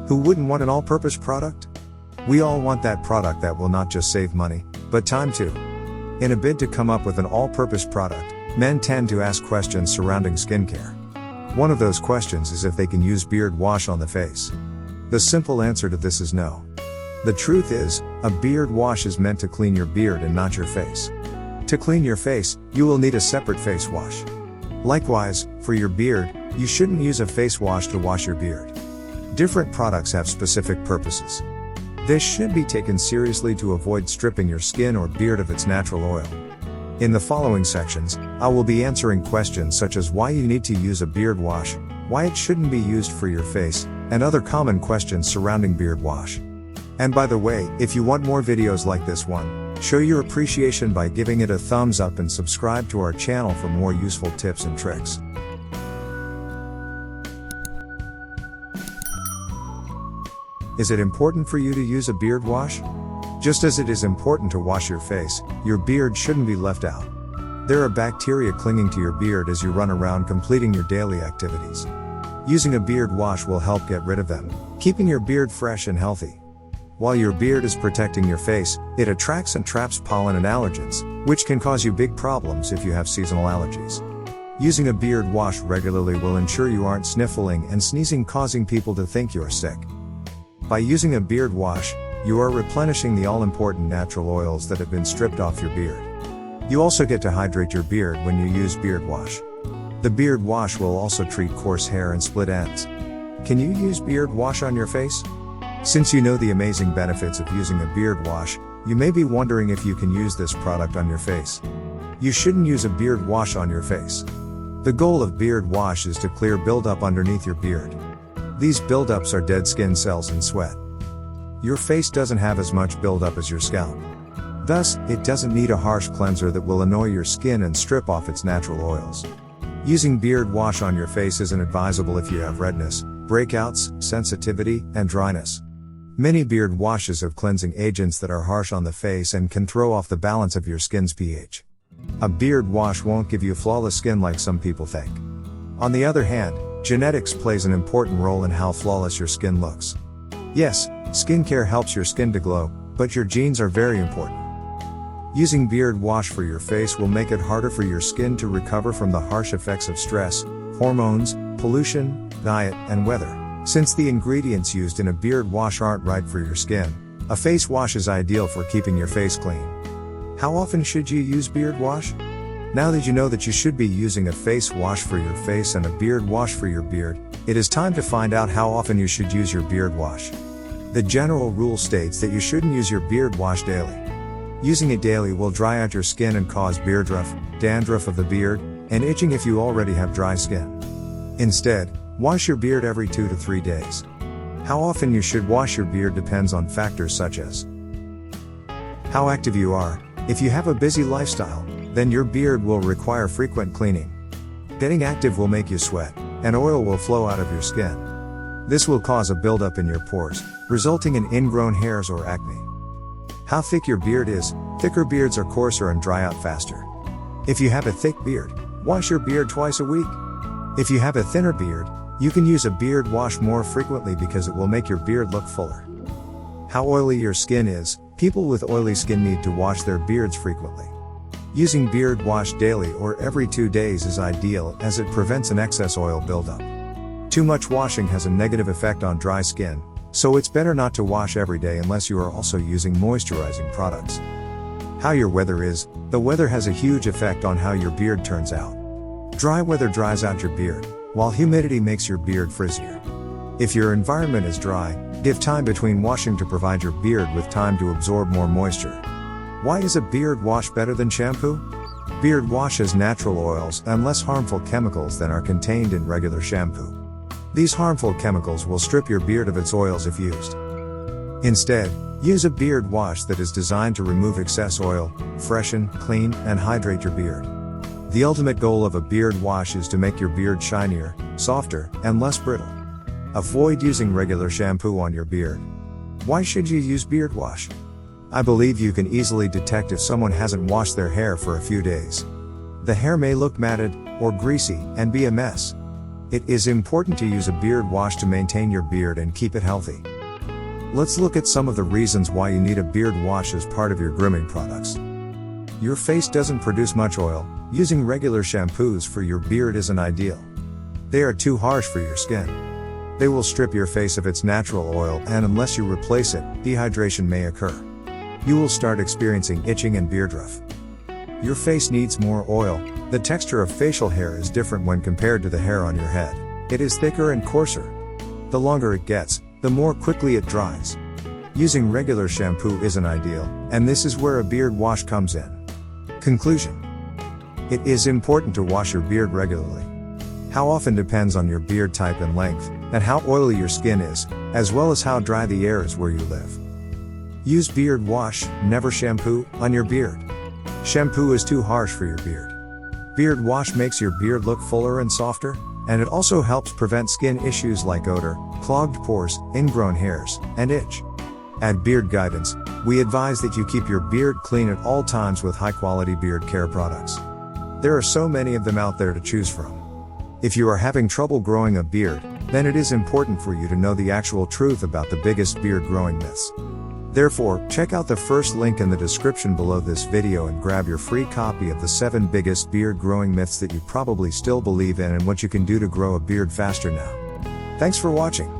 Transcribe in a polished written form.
Who wouldn't want an all-purpose product? We all want that product that will not just save money, but time too. In a bid to come up with an all-purpose product, men tend to ask questions surrounding skincare. One of those questions is if they can use beard wash on the face. The simple answer to this is no. The truth is, a beard wash is meant to clean your beard and not your face. To clean your face, you will need a separate face wash. Likewise, for your beard, you shouldn't use a face wash to wash your beard. Different products have specific purposes. This should be taken seriously to avoid stripping your skin or beard of its natural oil. In the following sections, I will be answering questions such as why you need to use a beard wash, why it shouldn't be used for your face, and other common questions surrounding beard wash. And by the way, if you want more videos like this one, show your appreciation by giving it a thumbs up and subscribe to our channel for more useful tips and tricks. Is it important for you to use a beard wash? Just as it is important to wash your face, your beard shouldn't be left out. There are bacteria clinging to your beard as you run around completing your daily activities. Using a beard wash will help get rid of them, keeping your beard fresh and healthy. While your beard is protecting your face, it attracts and traps pollen and allergens, which can cause you big problems if you have seasonal allergies. Using a beard wash regularly will ensure you aren't sniffling and sneezing, causing people to think you are sick. By using a beard wash, you are replenishing the all-important natural oils that have been stripped off your beard. You also get to hydrate your beard when you use beard wash. The beard wash will also treat coarse hair and split ends. Can you use beard wash on your face? Since you know the amazing benefits of using a beard wash, you may be wondering if you can use this product on your face. You shouldn't use a beard wash on your face. The goal of beard wash is to clear buildup underneath your beard. These buildups are dead skin cells and sweat. Your face doesn't have as much buildup as your scalp. Thus, it doesn't need a harsh cleanser that will annoy your skin and strip off its natural oils. Using beard wash on your face isn't advisable if you have redness, breakouts, sensitivity, and dryness. Many beard washes have cleansing agents that are harsh on the face and can throw off the balance of your skin's pH. A beard wash won't give you flawless skin like some people think. On the other hand, genetics plays an important role in how flawless your skin looks. Yes, skincare helps your skin to glow, but your genes are very important. Using beard wash for your face will make it harder for your skin to recover from the harsh effects of stress, hormones, pollution, diet, and weather. Since the ingredients used in a beard wash aren't right for your skin, a face wash is ideal for keeping your face clean. How often should you use beard wash? Now that you know that you should be using a face wash for your face and a beard wash for your beard, it is time to find out how often you should use your beard wash. The general rule states that you shouldn't use your beard wash daily. Using it daily will dry out your skin and cause beardruff, dandruff of the beard, and itching if you already have dry skin. Instead, wash your beard every 2 to 3 days. How often you should wash your beard depends on factors such as how active you are. If you have a busy lifestyle, then your beard will require frequent cleaning. Getting active will make you sweat, and oil will flow out of your skin. This will cause a buildup in your pores, resulting in ingrown hairs or acne. How thick your beard is. Thicker beards are coarser and dry out faster. If you have a thick beard, wash your beard twice a week. If you have a thinner beard, you can use a beard wash more frequently because it will make your beard look fuller. How oily your skin is. People with oily skin need to wash their beards frequently. Using beard wash daily or every 2 days is ideal as it prevents an excess oil buildup. Too much washing has a negative effect on dry skin, so it's better not to wash every day unless you are also using moisturizing products. How your weather is. The weather has a huge effect on how your beard turns out. Dry weather dries out your beard, while humidity makes your beard frizzier. If your environment is dry, give time between washing to provide your beard with time to absorb more moisture. Why is a beard wash better than shampoo? Beard wash has natural oils and less harmful chemicals than are contained in regular shampoo. These harmful chemicals will strip your beard of its oils if used. Instead, use a beard wash that is designed to remove excess oil, freshen, clean, and hydrate your beard. The ultimate goal of a beard wash is to make your beard shinier, softer, and less brittle. Avoid using regular shampoo on your beard. Why should you use beard wash? I believe you can easily detect if someone hasn't washed their hair for a few days. The hair may look matted or greasy and be a mess. It is important to use a beard wash to maintain your beard and keep it healthy. Let's look at some of the reasons why you need a beard wash as part of your grooming products. Your face doesn't produce much oil. Using regular shampoos for your beard isn't ideal. They are too harsh for your skin. They will strip your face of its natural oil, and unless you replace it, dehydration may occur. You will start experiencing itching and beard rough. Your face needs more oil. The texture of facial hair is different when compared to the hair on your head. It is thicker and coarser. The longer it gets, the more quickly it dries. Using regular shampoo isn't ideal, and this is where a beard wash comes in. Conclusion: it is important to wash your beard regularly. How often depends on your beard type and length, and how oily your skin is, as well as how dry the air is where you live. Use beard wash, never shampoo, on your beard. Shampoo is too harsh for your beard. Beard wash makes your beard look fuller and softer, and it also helps prevent skin issues like odor, clogged pores, ingrown hairs, and itch. At Beard Guidance, we advise that you keep your beard clean at all times with high-quality beard care products. There are so many of them out there to choose from. If you are having trouble growing a beard, then it is important for you to know the actual truth about the biggest beard growing myths. Therefore, check out the first link in the description below this video and grab your free copy of the 7 biggest beard growing myths that you probably still believe in and what you can do to grow a beard faster now. Thanks for watching.